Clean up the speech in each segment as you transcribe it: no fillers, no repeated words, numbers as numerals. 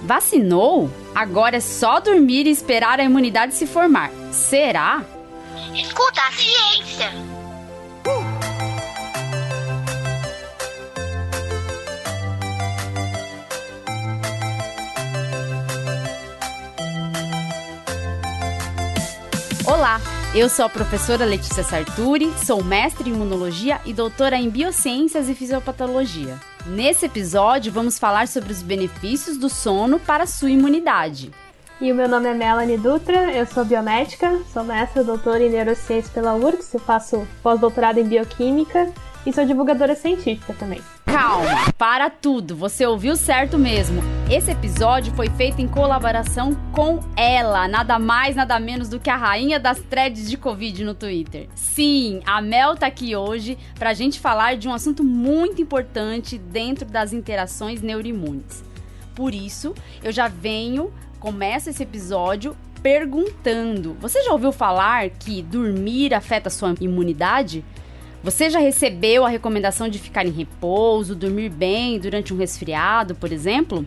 Vacinou? Agora é só dormir e esperar a imunidade se formar. Será? Escuta a ciência! Olá, eu sou a professora Letícia Sarturi, sou mestre em imunologia e doutora em biociências e fisiopatologia. Nesse episódio, vamos falar sobre os benefícios do sono para a sua imunidade. E o meu nome é Melanie Dutra, eu sou biomédica, sou mestra doutora em neurociência pela URGS, eu faço pós-doutorado em bioquímica e sou divulgadora científica também. Calma, para tudo, você ouviu certo mesmo. Esse episódio foi feito em colaboração com ela, nada mais, nada menos do que a rainha das threads de Covid no Twitter. Sim, a Mel tá aqui hoje pra gente falar de um assunto muito importante dentro das interações neuroimunes. Por isso, eu já começo esse episódio perguntando: você já ouviu falar que dormir afeta a sua imunidade? Você já recebeu a recomendação de ficar em repouso, dormir bem durante um resfriado, por exemplo?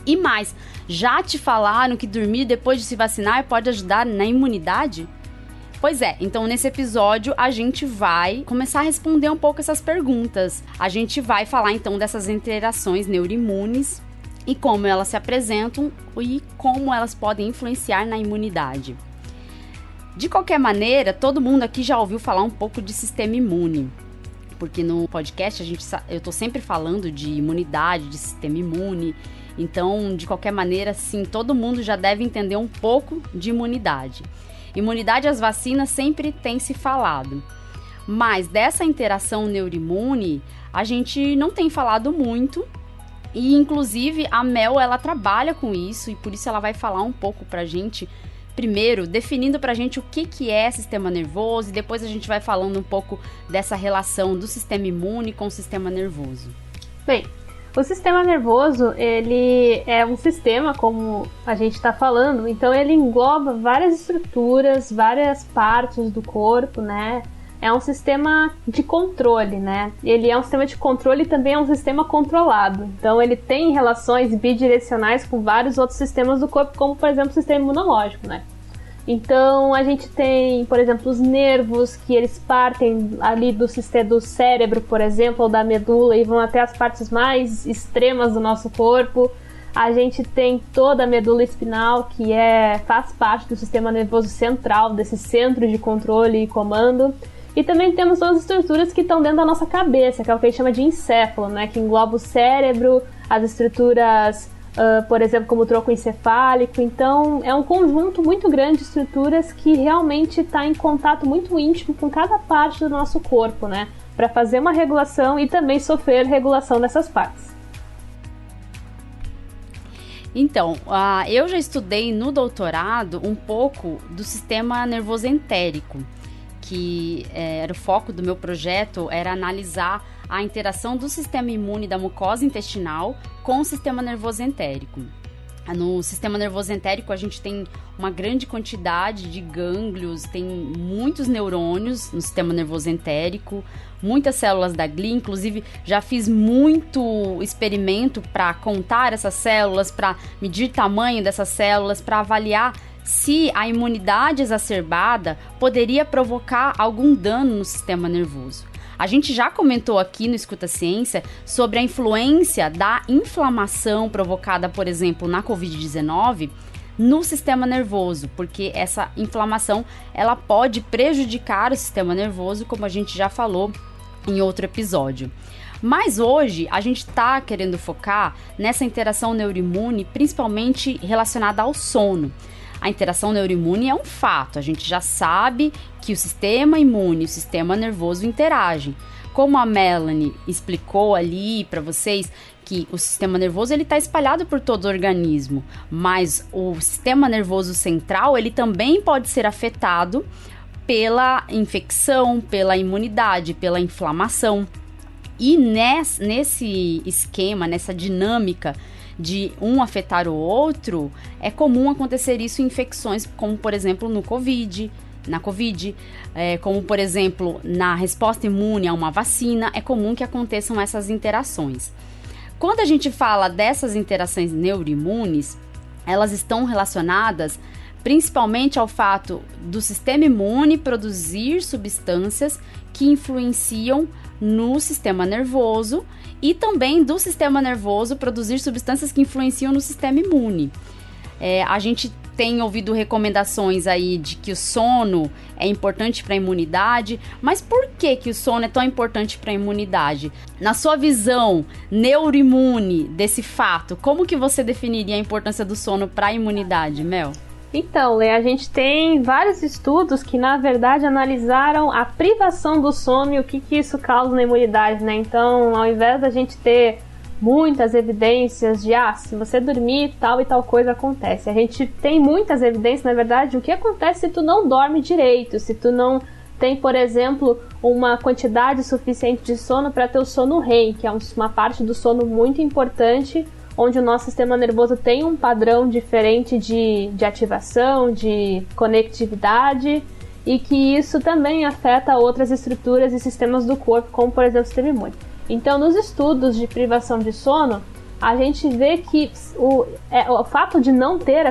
E mais, já te falaram que dormir depois de se vacinar pode ajudar na imunidade? Pois é, então nesse episódio a gente vai começar a responder um pouco essas perguntas. A gente vai falar então dessas interações neuroimunes e como elas se apresentam e como elas podem influenciar na imunidade. De qualquer maneira, todo mundo aqui já ouviu falar um pouco de sistema imune, porque no podcast eu tô sempre falando de imunidade, de sistema imune, então, de qualquer maneira, sim, todo mundo já deve entender um pouco de imunidade. Imunidade às vacinas sempre tem se falado, mas dessa interação neuroimune a gente não tem falado muito, e inclusive a Mel, ela trabalha com isso, e por isso ela vai falar um pouco pra gente. Primeiro, definindo pra gente o que é sistema nervoso, e depois a gente vai falando um pouco dessa relação do sistema imune com o sistema nervoso. Bem, o sistema nervoso, ele é um sistema, como a gente está falando, então ele engloba várias estruturas, várias partes do corpo, né? É um sistema de controle, né? Ele é um sistema de controle e também é um sistema controlado. Então ele tem relações bidirecionais com vários outros sistemas do corpo, como por exemplo o sistema imunológico, né? Então a gente tem, por exemplo, os nervos, que eles partem ali do cérebro, por exemplo, ou da medula, e vão até as partes mais extremas do nosso corpo. A gente tem toda a medula espinal, que faz parte do sistema nervoso central, desse centro de controle e comando. E também temos todas as estruturas que estão dentro da nossa cabeça, que é o que a gente chama de encéfalo, né? Que engloba o cérebro, as estruturas, por exemplo, como o tronco encefálico. Então, é um conjunto muito grande de estruturas que realmente está em contato muito íntimo com cada parte do nosso corpo, né? Para fazer uma regulação e também sofrer regulação dessas partes. Então, eu já estudei no doutorado um pouco do sistema nervoso entérico, que era o foco do meu projeto, era analisar a interação do sistema imune da mucosa intestinal com o sistema nervoso entérico. No sistema nervoso entérico a gente tem uma grande quantidade de gânglios, tem muitos neurônios no sistema nervoso entérico, muitas células da glia, inclusive já fiz muito experimento para contar essas células, para medir o tamanho dessas células, para avaliar se a imunidade exacerbada poderia provocar algum dano no sistema nervoso. A gente já comentou aqui no Escuta Ciência sobre a influência da inflamação provocada, por exemplo, na Covid-19 no sistema nervoso, porque essa inflamação ela pode prejudicar o sistema nervoso, como a gente já falou em outro episódio. Mas hoje a gente está querendo focar nessa interação neuroimune, principalmente relacionada ao sono. A interação neuroimune é um fato, a gente já sabe que o sistema imune e o sistema nervoso interagem. Como a Melanie explicou ali para vocês, que o sistema nervoso ele está espalhado por todo o organismo, mas o sistema nervoso central ele também pode ser afetado pela infecção, pela imunidade, pela inflamação. E nesse esquema, nessa dinâmica de um afetar o outro, é comum acontecer isso em infecções, como por exemplo na Covid, como por exemplo na resposta imune a uma vacina, é comum que aconteçam essas interações. Quando a gente fala dessas interações neuroimunes, elas estão relacionadas principalmente ao fato do sistema imune produzir substâncias que influenciam no sistema nervoso e também do sistema nervoso produzir substâncias que influenciam no sistema imune. A gente tem ouvido recomendações aí de que o sono é importante para a imunidade, mas por que o sono é tão importante para a imunidade? Na sua visão neuroimune desse fato, como que você definiria a importância do sono para a imunidade, Mel? Então, Lê, a gente tem vários estudos que, na verdade, analisaram a privação do sono e o que isso causa na imunidade, né? Então, ao invés da gente ter muitas evidências de, se você dormir, tal e tal coisa acontece. A gente tem muitas evidências, na verdade, o que acontece se tu não dorme direito, se tu não tem, por exemplo, uma quantidade suficiente de sono para ter o sono REM, que é uma parte do sono muito importante, onde o nosso sistema nervoso tem um padrão diferente de ativação, de conectividade, e que isso também afeta outras estruturas e sistemas do corpo, como, por exemplo, o sistema imune. Então, nos estudos de privação de sono, a gente vê que o fato de não ter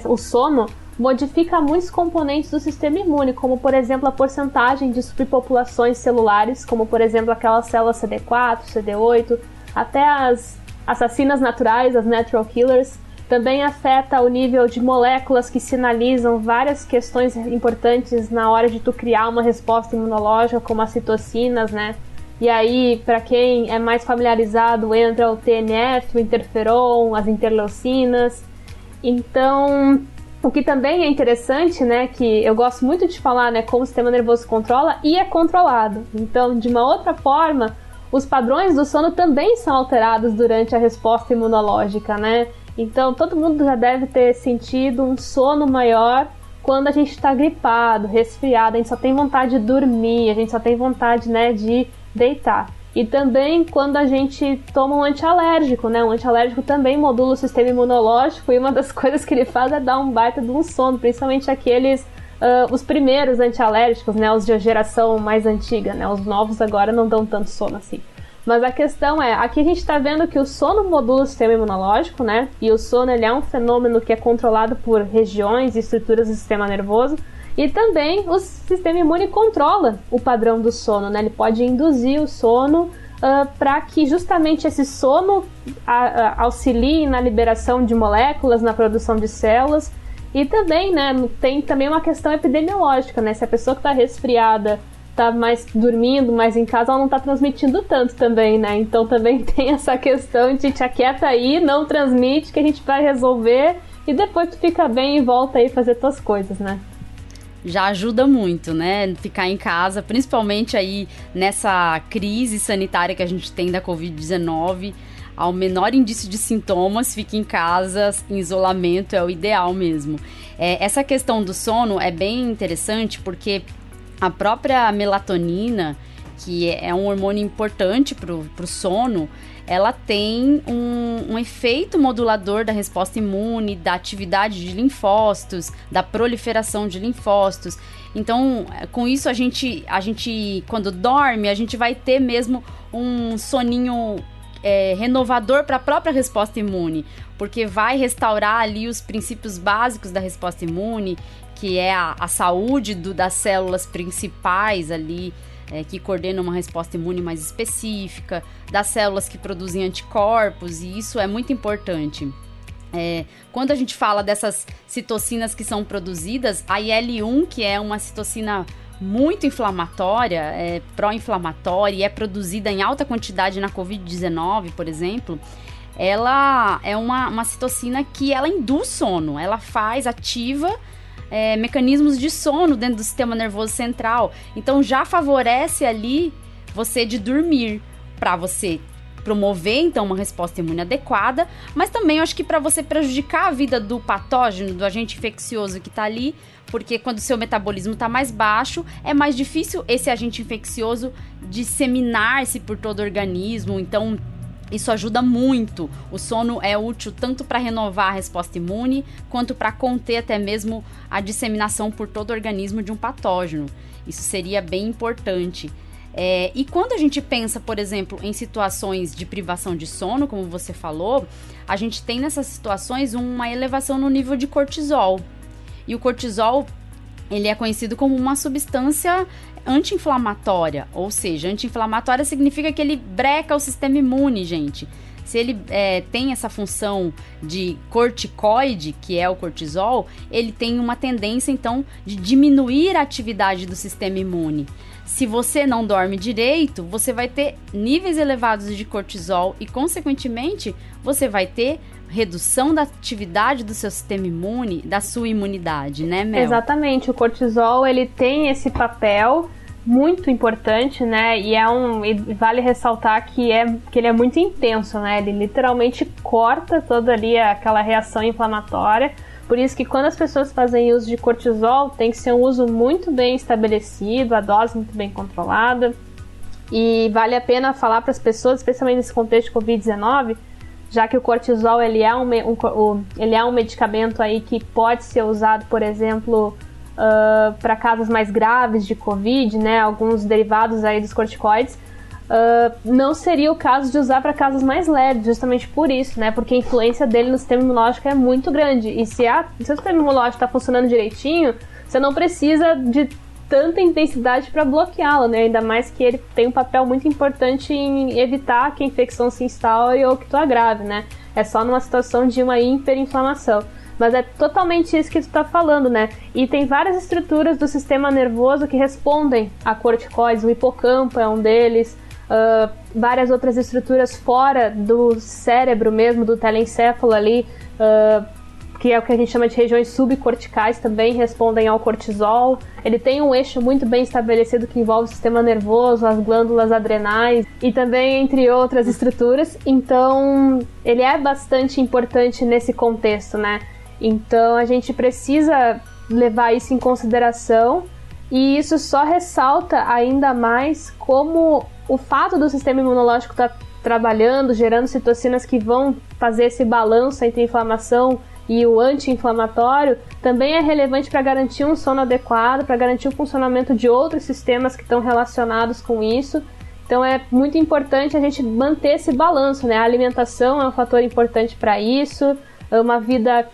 o sono modifica muitos componentes do sistema imune, como, por exemplo, a porcentagem de superpopulações celulares, como, por exemplo, aquelas células CD4, CD8, até as assassinas naturais, as natural killers. Também afeta o nível de moléculas que sinalizam várias questões importantes na hora de tu criar uma resposta imunológica, como as citocinas, né? E aí, para quem é mais familiarizado, entra o TNF, o interferon, as interleucinas. Então, o que também é interessante, né, que eu gosto muito de falar, né, como o sistema nervoso controla e é controlado. Então, de uma outra forma, os padrões do sono também são alterados durante a resposta imunológica, né? Então, todo mundo já deve ter sentido um sono maior quando a gente está gripado, resfriado, a gente só tem vontade de dormir, a gente só tem vontade, né, de deitar. E também quando a gente toma um antialérgico, né? Um antialérgico também modula o sistema imunológico e uma das coisas que ele faz é dar um baita de um sono, principalmente aqueles... os primeiros antialérgicos, né, os de geração mais antiga, né, os novos agora não dão tanto sono assim. Mas a questão é, aqui a gente está vendo que o sono modula o sistema imunológico, né, e o sono ele é um fenômeno que é controlado por regiões e estruturas do sistema nervoso, e também o sistema imune controla o padrão do sono, né, ele pode induzir o sono para que justamente esse sono auxilie na liberação de moléculas, na produção de células. E também, né, tem também uma questão epidemiológica, né? Se a pessoa que está resfriada está mais dormindo, mais em casa, ela não está transmitindo tanto também, né? Então também tem essa questão de te aquieta aí, não transmite, que a gente vai resolver e depois tu fica bem e volta aí fazer tuas coisas, né? Já ajuda muito, né? Ficar em casa, principalmente aí nessa crise sanitária que a gente tem da Covid-19. Ao menor indício de sintomas, fique em casa, em isolamento, é o ideal mesmo. Essa questão do sono é bem interessante porque a própria melatonina, que é um hormônio importante para o sono, ela tem um efeito modulador da resposta imune, da atividade de linfócitos, da proliferação de linfócitos. Então, com isso, a gente quando dorme, a gente vai ter mesmo um soninho renovador para a própria resposta imune, porque vai restaurar ali os princípios básicos da resposta imune, que é a saúde das células principais ali, que coordenam uma resposta imune mais específica, das células que produzem anticorpos, e isso é muito importante. Quando a gente fala dessas citocinas que são produzidas, a IL-1, que é uma citocina muito inflamatória, pró-inflamatória e é produzida em alta quantidade na Covid-19, por exemplo, ela é uma citocina que ela induz sono, ela ativa mecanismos de sono dentro do sistema nervoso central, então já favorece ali você de dormir, para você promover então uma resposta imune adequada, mas também eu acho que para você prejudicar a vida do patógeno, do agente infeccioso que está ali, porque quando o seu metabolismo está mais baixo, é mais difícil esse agente infeccioso disseminar-se por todo o organismo, então isso ajuda muito. O sono é útil tanto para renovar a resposta imune, quanto para conter até mesmo a disseminação por todo o organismo de um patógeno. Isso seria bem importante. E quando a gente pensa, por exemplo, em situações de privação de sono, como você falou, a gente tem nessas situações uma elevação no nível de cortisol. E o cortisol, ele é conhecido como uma substância anti-inflamatória, ou seja, anti-inflamatória significa que ele breca o sistema imune, gente. Se ele tem essa função de corticoide, que é o cortisol, ele tem uma tendência, então, de diminuir a atividade do sistema imune. Se você não dorme direito, você vai ter níveis elevados de cortisol e, consequentemente, você vai ter redução da atividade do seu sistema imune, da sua imunidade, né, Mel? Exatamente, o cortisol, ele tem esse papel muito importante, né, e vale ressaltar que ele é muito intenso, né, ele literalmente corta toda ali aquela reação inflamatória, por isso que quando as pessoas fazem uso de cortisol, tem que ser um uso muito bem estabelecido, a dose muito bem controlada, e vale a pena falar para as pessoas, especialmente nesse contexto de Covid-19, já que o cortisol ele é um medicamento aí que pode ser usado, por exemplo, para casos mais graves de Covid, né, alguns derivados aí dos corticoides, não seria o caso de usar para casos mais leves, justamente por isso, né, porque a influência dele no sistema imunológico é muito grande, e se o seu sistema imunológico está funcionando direitinho, você não precisa de tanta intensidade para bloqueá-lo, né? Ainda mais que ele tem um papel muito importante em evitar que a infecção se instaure ou que tu agrave, né? É só numa situação de uma hiperinflamação. Mas é totalmente isso que tu está falando, né? E tem várias estruturas do sistema nervoso que respondem a corticoides, o hipocampo é um deles, várias outras estruturas fora do cérebro mesmo, do telencéfalo ali, que é o que a gente chama de regiões subcorticais, também respondem ao cortisol. Ele tem um eixo muito bem estabelecido que envolve o sistema nervoso, as glândulas adrenais e também entre outras estruturas. Então, ele é bastante importante nesse contexto, né? Então, a gente precisa levar isso em consideração e isso só ressalta ainda mais como o fato do sistema imunológico estar trabalhando, gerando citocinas que vão fazer esse balanço entre inflamação e o anti-inflamatório também é relevante para garantir um sono adequado, para garantir o funcionamento de outros sistemas que estão relacionados com isso. Então é muito importante a gente manter esse balanço, né? A alimentação é um fator importante para isso, uma vida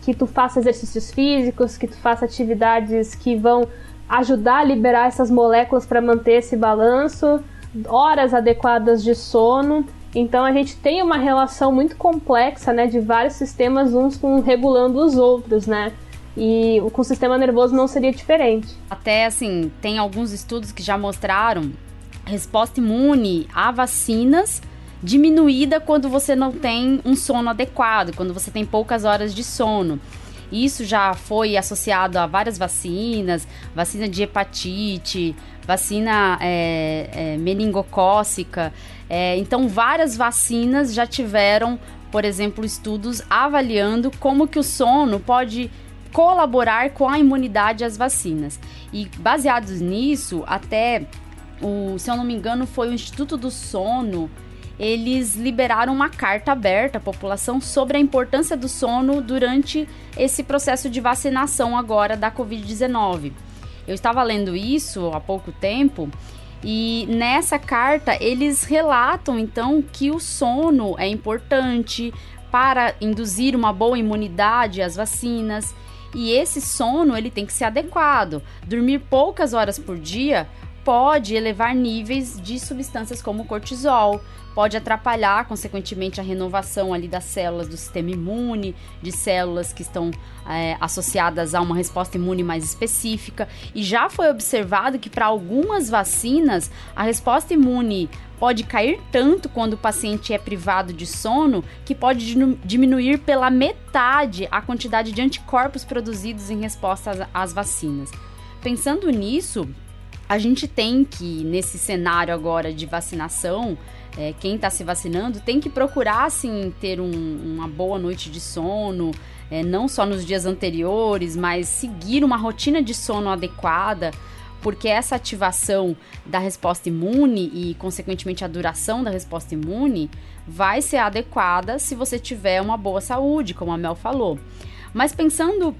que tu faça exercícios físicos, que tu faça atividades que vão ajudar a liberar essas moléculas para manter esse balanço, horas adequadas de sono. Então a gente tem uma relação muito complexa, né, de vários sistemas, uns regulando os outros, né? E com o sistema nervoso não seria diferente. Até assim, tem alguns estudos que já mostraram resposta imune a vacinas diminuída quando você não tem um sono adequado, quando você tem poucas horas de sono. Isso já foi associado a várias vacinas, vacina de hepatite, vacina meningocócica. Então, várias vacinas já tiveram, por exemplo, estudos avaliando como que o sono pode colaborar com a imunidade às vacinas. E baseados nisso, até, se eu não me engano, foi o Instituto do Sono, eles liberaram uma carta aberta à população sobre a importância do sono durante esse processo de vacinação agora da Covid-19. Eu estava lendo isso há pouco tempo e nessa carta eles relatam então que o sono é importante para induzir uma boa imunidade às vacinas e esse sono ele tem que ser adequado. Dormir poucas horas por dia pode elevar níveis de substâncias como cortisol, pode atrapalhar, consequentemente, a renovação ali das células do sistema imune, de células que estão associadas a uma resposta imune mais específica. E já foi observado que para algumas vacinas, a resposta imune pode cair tanto quando o paciente é privado de sono, que pode diminuir pela metade a quantidade de anticorpos produzidos em resposta às vacinas. Pensando nisso, a gente tem que, nesse cenário agora de vacinação, quem está se vacinando tem que procurar, assim, ter uma boa noite de sono, não só nos dias anteriores, mas seguir uma rotina de sono adequada, porque essa ativação da resposta imune e, consequentemente, a duração da resposta imune vai ser adequada se você tiver uma boa saúde, como a Mel falou. Mas pensando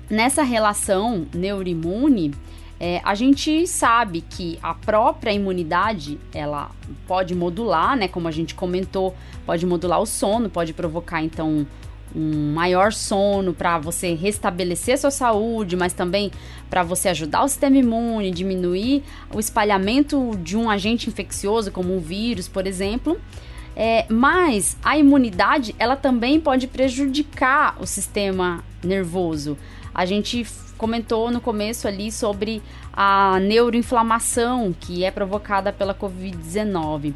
nessa relação neuroimune, A gente sabe que a própria imunidade, ela pode modular, né? Como a gente comentou, pode modular o sono, pode provocar, então, um maior sono para você restabelecer a sua saúde, mas também para você ajudar o sistema imune, diminuir o espalhamento de um agente infeccioso, como um vírus, por exemplo. Mas a imunidade, ela também pode prejudicar o sistema nervoso. A gente comentou no começo ali sobre a neuroinflamação que é provocada pela Covid-19.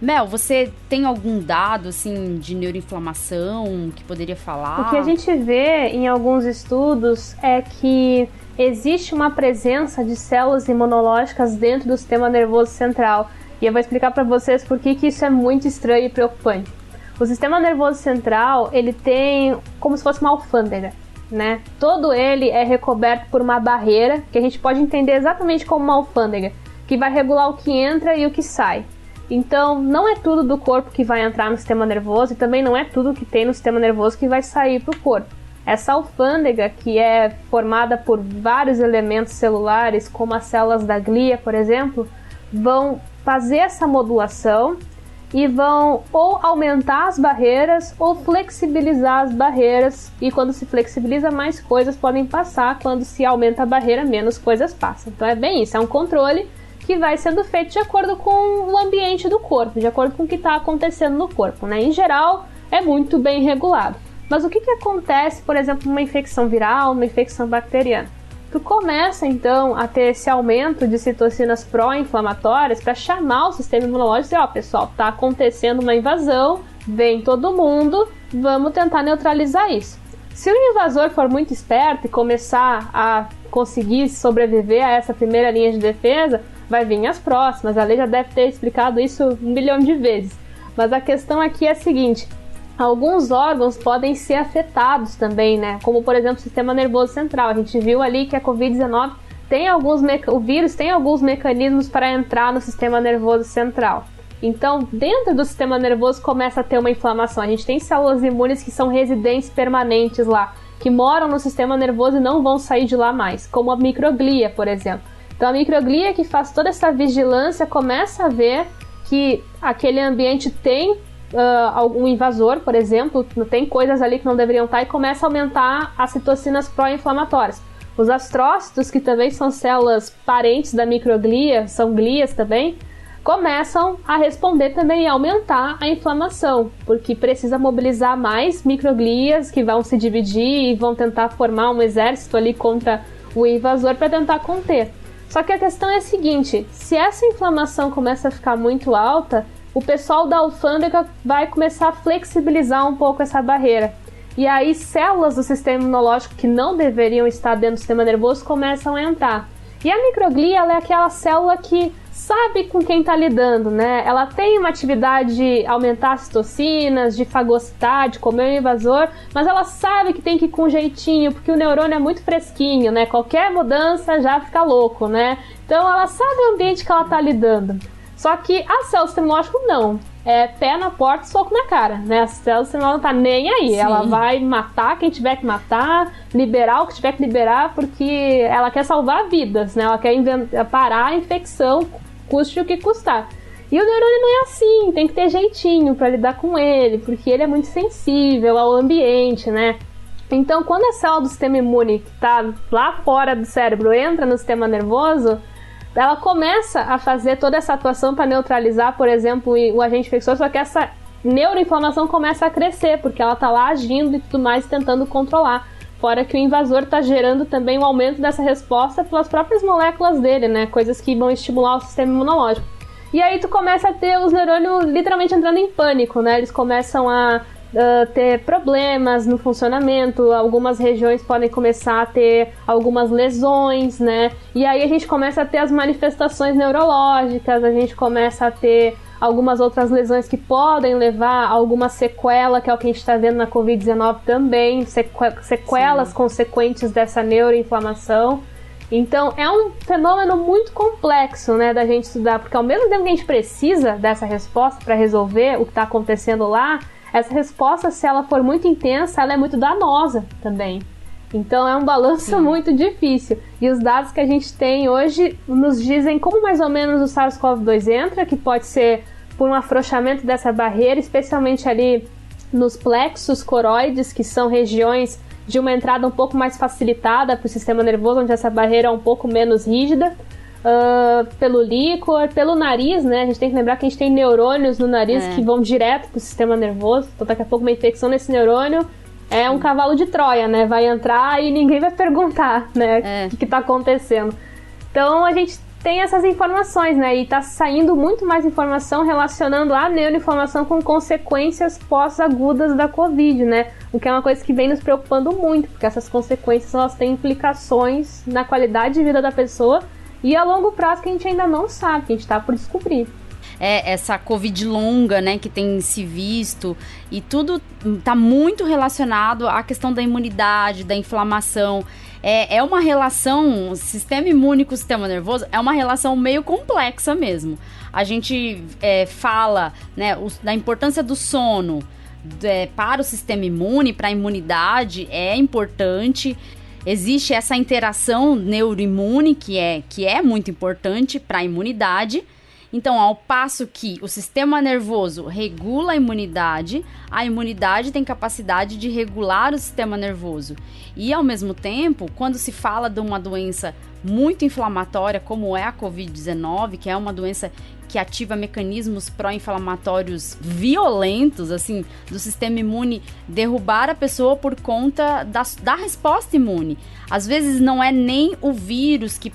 Mel, você tem algum dado assim de neuroinflamação que poderia falar? O que a gente vê em alguns estudos é que existe uma presença de células imunológicas dentro do sistema nervoso central. E eu vou explicar para vocês por que isso é muito estranho e preocupante. O sistema nervoso central, ele tem como se fosse uma alfândega, né? Todo ele é recoberto por uma barreira, que a gente pode entender exatamente como uma alfândega, que vai regular o que entra e o que sai. Então, não é tudo do corpo que vai entrar no sistema nervoso e também não é tudo que tem no sistema nervoso que vai sair para o corpo. Essa alfândega, que é formada por vários elementos celulares, como as células da glia, por exemplo, vão fazer essa modulação e vão ou aumentar as barreiras ou flexibilizar as barreiras. E quando se flexibiliza, mais coisas podem passar. Quando se aumenta a barreira, menos coisas passam. Então é bem isso, é um controle que vai sendo feito de acordo com o ambiente do corpo, de acordo com o que está acontecendo no corpo, né? Em geral, é muito bem regulado. Mas o que acontece, por exemplo, numa infecção viral, uma infecção bacteriana? Tu começa, então, a ter esse aumento de citocinas pró-inflamatórias para chamar o sistema imunológico e dizer, pessoal, está acontecendo uma invasão, vem todo mundo, vamos tentar neutralizar isso. Se o invasor for muito esperto e começar a conseguir sobreviver a essa primeira linha de defesa, vai vir as próximas. A lei já deve ter explicado isso 1 milhão de vezes. Mas a questão aqui é a seguinte: alguns órgãos podem ser afetados também, né? Como, por exemplo, o sistema nervoso central. A gente viu ali que a Covid-19 o vírus tem alguns mecanismos para entrar no sistema nervoso central. Então, dentro do sistema nervoso começa a ter uma inflamação. A gente tem células imunes que são residentes permanentes lá, que moram no sistema nervoso e não vão sair de lá mais, como a microglia, por exemplo. Então, a microglia, que faz toda essa vigilância, começa a ver que aquele ambiente tem algum invasor, por exemplo, tem coisas ali que não deveriam estar, e começa a aumentar as citocinas pró-inflamatórias. Os astrócitos, que também são células parentes da microglia, são glias também, começam a responder também e aumentar a inflamação, porque precisa mobilizar mais microglias que vão se dividir e vão tentar formar um exército ali contra o invasor para tentar conter. Só que a questão é a seguinte: se essa inflamação começa a ficar muito alta, o pessoal da alfândega vai começar a flexibilizar um pouco essa barreira. E aí células do sistema imunológico que não deveriam estar dentro do sistema nervoso começam a entrar. E a microglia, ela é aquela célula que sabe com quem está lidando, né? Ela tem uma atividade de aumentar as citocinas, de fagocitar, de comer o invasor, mas ela sabe que tem que ir com jeitinho, porque o neurônio é muito fresquinho, né? Qualquer mudança já fica louco, né? Então ela sabe o ambiente que ela está lidando. Só que a célula do sistema imunológico não. É pé na porta e soco na cara, né? A célula do sistema imunológico não tá nem aí. Sim. Ela vai matar quem tiver que matar, liberar o que tiver que liberar, porque ela quer salvar vidas, né? Ela quer parar a infecção, custe o que custar. E o neurônio não é assim, tem que ter jeitinho para lidar com ele, porque ele é muito sensível ao ambiente, né? Então, quando a célula do sistema imune que está lá fora do cérebro entra no sistema nervoso, ela começa a fazer toda essa atuação para neutralizar, por exemplo, o agente infeccioso, só que essa neuroinflamação começa a crescer, porque ela está lá agindo e tudo mais, tentando controlar. Fora que o invasor está gerando também um aumento dessa resposta pelas próprias moléculas dele, né? Coisas que vão estimular o sistema imunológico. E aí tu começa a ter os neurônios literalmente entrando em pânico, né? Eles começam a ter problemas no funcionamento, algumas regiões podem começar a ter algumas lesões, né? E aí a gente começa a ter as manifestações neurológicas, a gente começa a ter algumas outras lesões que podem levar a alguma sequela, que é o que a gente está vendo na Covid-19 também, sequelas Sim. consequentes dessa neuroinflamação. Então é um fenômeno muito complexo, né, da gente estudar, porque ao mesmo tempo que a gente precisa dessa resposta para resolver o que está acontecendo lá, essa resposta, se ela for muito intensa, ela é muito danosa também. Então é um balanço muito difícil. E os dados que a gente tem hoje nos dizem como mais ou menos o SARS-CoV-2 entra, que pode ser por um afrouxamento dessa barreira, especialmente ali nos plexos coroides, que são regiões de uma entrada um pouco mais facilitada para o sistema nervoso, onde essa barreira é um pouco menos rígida. Pelo líquor, pelo nariz, né? A gente tem que lembrar que a gente tem neurônios no nariz que vão direto para o sistema nervoso. Então daqui a pouco uma infecção nesse neurônio é um cavalo de Troia, né? Vai entrar e ninguém vai perguntar, né? O que está acontecendo. Então a gente tem essas informações, né? E está saindo muito mais informação relacionando a neuroinflamação com consequências pós-agudas da Covid, né? O que é uma coisa que vem nos preocupando muito, porque essas consequências elas têm implicações na qualidade de vida da pessoa e a longo prazo que a gente ainda não sabe, que a gente está por descobrir. Essa Covid longa, né, que tem se visto, e tudo está muito relacionado à questão da imunidade, da inflamação. É uma relação, sistema imune com sistema nervoso, é uma relação meio complexa mesmo. A gente fala, né, da importância do sono para o sistema imune, para a imunidade, é importante. Existe essa interação neuroimune que é muito importante para a imunidade. Então, ao passo que o sistema nervoso regula a imunidade tem capacidade de regular o sistema nervoso. E, ao mesmo tempo, quando se fala de uma doença muito inflamatória, como é a Covid-19, que é uma doença que ativa mecanismos pró-inflamatórios violentos, assim, do sistema imune derrubar a pessoa por conta da resposta imune. Às vezes não é nem o vírus que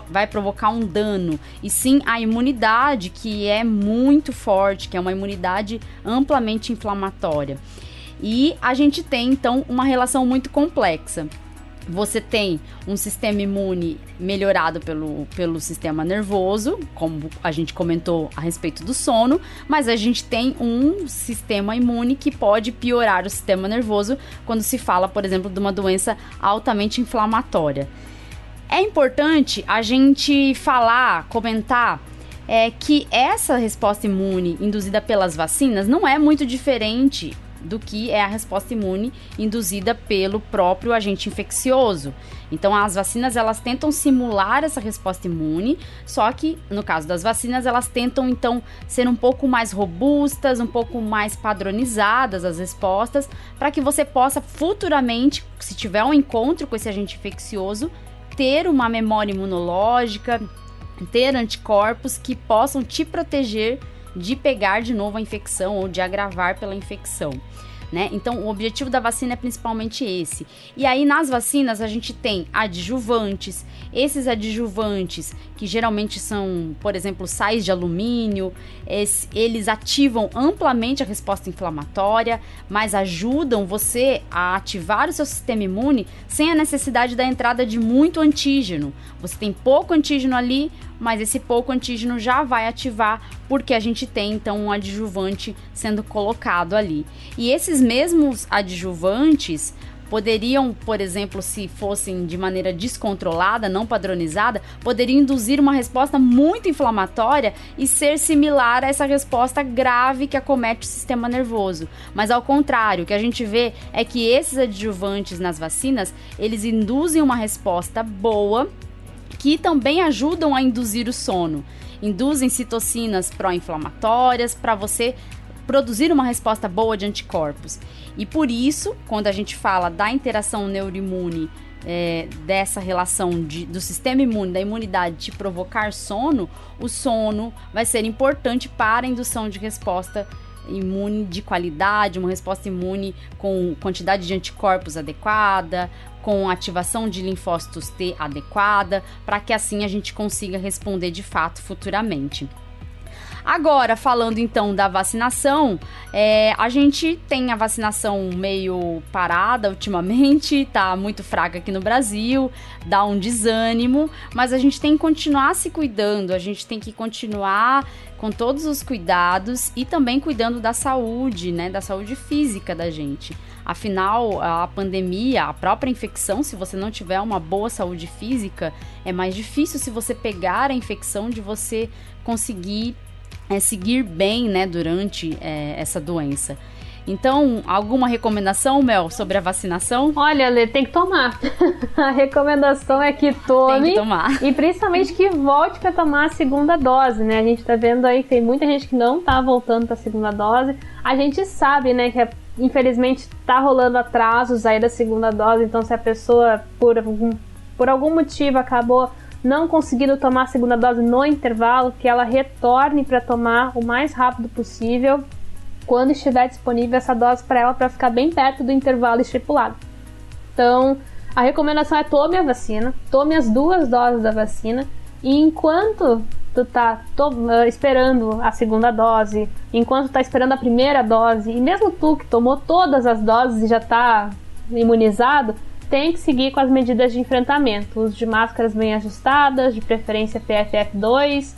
vai provocar um dano, e sim a imunidade, que é muito forte, que é uma imunidade amplamente inflamatória. E a gente tem, então, uma relação muito complexa. Você tem um sistema imune melhorado pelo sistema nervoso, como a gente comentou a respeito do sono, mas a gente tem um sistema imune que pode piorar o sistema nervoso quando se fala, por exemplo, de uma doença altamente inflamatória. É importante a gente comentar que essa resposta imune induzida pelas vacinas não é muito diferente do que é a resposta imune induzida pelo próprio agente infeccioso. Então, as vacinas, elas tentam simular essa resposta imune, só que, no caso das vacinas, elas tentam, então, ser um pouco mais robustas, um pouco mais padronizadas as respostas, para que você possa futuramente, se tiver um encontro com esse agente infeccioso, ter uma memória imunológica, ter anticorpos que possam te proteger de pegar de novo a infecção ou de agravar pela infecção, né? Então, o objetivo da vacina é principalmente esse. E aí, nas vacinas, a gente tem adjuvantes. Esses adjuvantes, que geralmente são, por exemplo, sais de alumínio, eles ativam amplamente a resposta inflamatória, mas ajudam você a ativar o seu sistema imune sem a necessidade da entrada de muito antígeno. Você tem pouco antígeno ali, mas esse pouco antígeno já vai ativar, porque a gente tem, então, um adjuvante sendo colocado ali. E esses mesmos adjuvantes poderiam, por exemplo, se fossem de maneira descontrolada, não padronizada, poderiam induzir uma resposta muito inflamatória e ser similar a essa resposta grave que acomete o sistema nervoso. Mas, ao contrário, o que a gente vê é que esses adjuvantes nas vacinas, eles induzem uma resposta boa, que também ajudam a induzir o sono. Induzem citocinas pró-inflamatórias para você produzir uma resposta boa de anticorpos. E por isso, quando a gente fala da interação neuroimune, dessa relação do sistema imune, da imunidade de provocar sono, o sono vai ser importante para a indução de resposta imune de qualidade, uma resposta imune com quantidade de anticorpos adequada, com ativação de linfócitos T adequada, para que assim a gente consiga responder de fato futuramente. Agora, falando então da vacinação, a gente tem a vacinação meio parada ultimamente, tá muito fraca aqui no Brasil, dá um desânimo, mas a gente tem que continuar se cuidando, a gente tem que continuar com todos os cuidados e também cuidando da saúde, né, da saúde física da gente. Afinal, a pandemia, a própria infecção, se você não tiver uma boa saúde física, é mais difícil se você pegar a infecção de você conseguir seguir bem, né, durante essa doença. Então, alguma recomendação, Mel, sobre a vacinação? Olha, Lê, tem que tomar. A recomendação é que tome. Tem que tomar. E principalmente que volte para tomar a segunda dose, né? A gente tá vendo aí que tem muita gente que não tá voltando para a segunda dose. A gente sabe, né, que infelizmente tá rolando atrasos aí da segunda dose. Então, se a pessoa, por algum motivo, acabou não conseguindo tomar a segunda dose no intervalo, que ela retorne para tomar o mais rápido possível, quando estiver disponível essa dose para ela, para ficar bem perto do intervalo estipulado. Então, a recomendação é tome a vacina, tome as 2 doses da vacina, e enquanto tu tá esperando a segunda dose, enquanto tu tá esperando a primeira dose, e mesmo tu que tomou todas as doses e já tá imunizado, tem que seguir com as medidas de enfrentamento, uso de máscaras bem ajustadas, de preferência PFF2,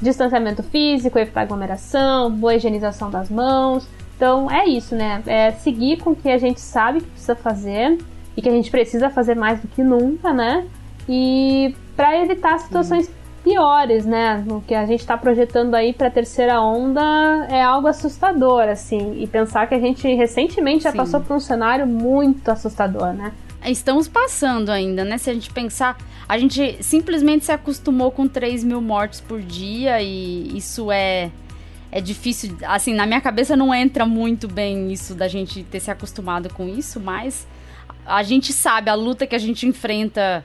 distanciamento físico, evitar aglomeração, boa higienização das mãos. Então é isso, né? É seguir com o que a gente sabe que precisa fazer e que a gente precisa fazer mais do que nunca, né? E para evitar situações piores, né? O que a gente está projetando aí para a terceira onda é algo assustador, assim. E pensar que a gente recentemente já passou por um cenário muito assustador, né? Estamos passando ainda, né? Se a gente pensar, a gente simplesmente se acostumou com 3 mil mortes por dia e isso é difícil, assim, na minha cabeça não entra muito bem isso da gente ter se acostumado com isso, mas a gente sabe a luta que a gente enfrenta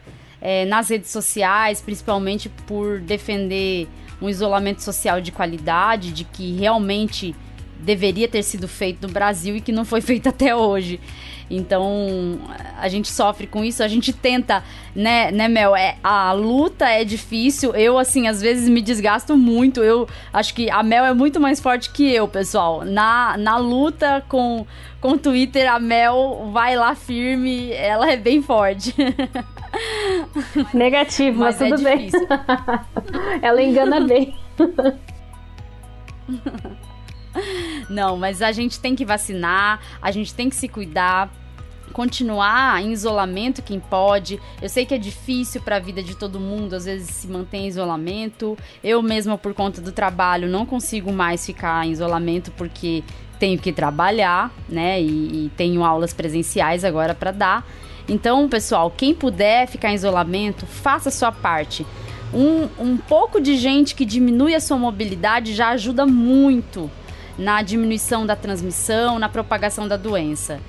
nas redes sociais, principalmente por defender um isolamento social de qualidade, de que realmente deveria ter sido feito no Brasil e que não foi feito até hoje. Então, a gente sofre com isso, a gente tenta, né Mel? A luta é difícil, eu, assim, às vezes me desgasto muito, eu acho que a Mel é muito mais forte que eu, pessoal. Na luta com o Twitter, a Mel vai lá firme, ela é bem forte. Negativo, mas tudo bem. Ela engana bem. Não, mas a gente tem que vacinar, a gente tem que se cuidar, continuar em isolamento quem pode. Eu sei que é difícil para a vida de todo mundo, às vezes se mantém em isolamento. Eu mesma, por conta do trabalho, não consigo mais ficar em isolamento porque tenho que trabalhar, né? E tenho aulas presenciais agora para dar. Então, pessoal, quem puder ficar em isolamento, faça a sua parte. Um pouco de gente que diminui a sua mobilidade já ajuda muito na diminuição da transmissão, na propagação da doença.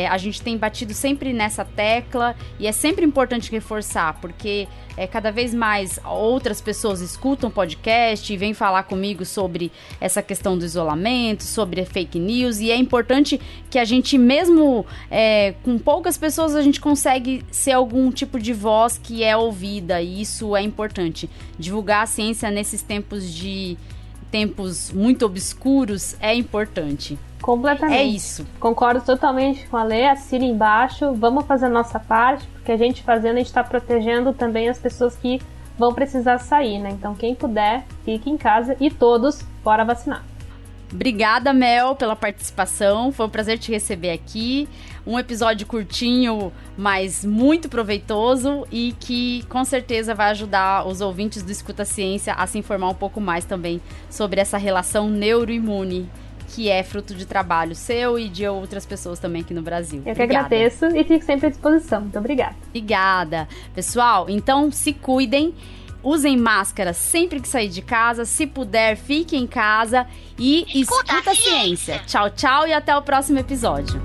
A gente tem batido sempre nessa tecla e é sempre importante reforçar, porque cada vez mais outras pessoas escutam podcast e vêm falar comigo sobre essa questão do isolamento, sobre fake news, e é importante que a gente, mesmo com poucas pessoas, a gente consegue ser algum tipo de voz que é ouvida, e isso é importante. Divulgar a ciência nesses tempos muito obscuros é importante. Completamente. É isso. Concordo totalmente com a Lê, assina embaixo, vamos fazer a nossa parte, porque a gente fazendo, a gente está protegendo também as pessoas que vão precisar sair, né? Então quem puder, fique em casa e todos, bora vacinar. Obrigada, Mel, pela participação, foi um prazer te receber aqui, um episódio curtinho, mas muito proveitoso e que com certeza vai ajudar os ouvintes do Escuta Ciência a se informar um pouco mais também sobre essa relação neuroimune, que é fruto de trabalho seu e de outras pessoas também aqui no Brasil. Eu que agradeço e fico sempre à disposição. Muito obrigada. Obrigada. Pessoal, então se cuidem, usem máscara sempre que sair de casa, se puder, fique em casa e escuta a ciência. Tchau, tchau e até o próximo episódio.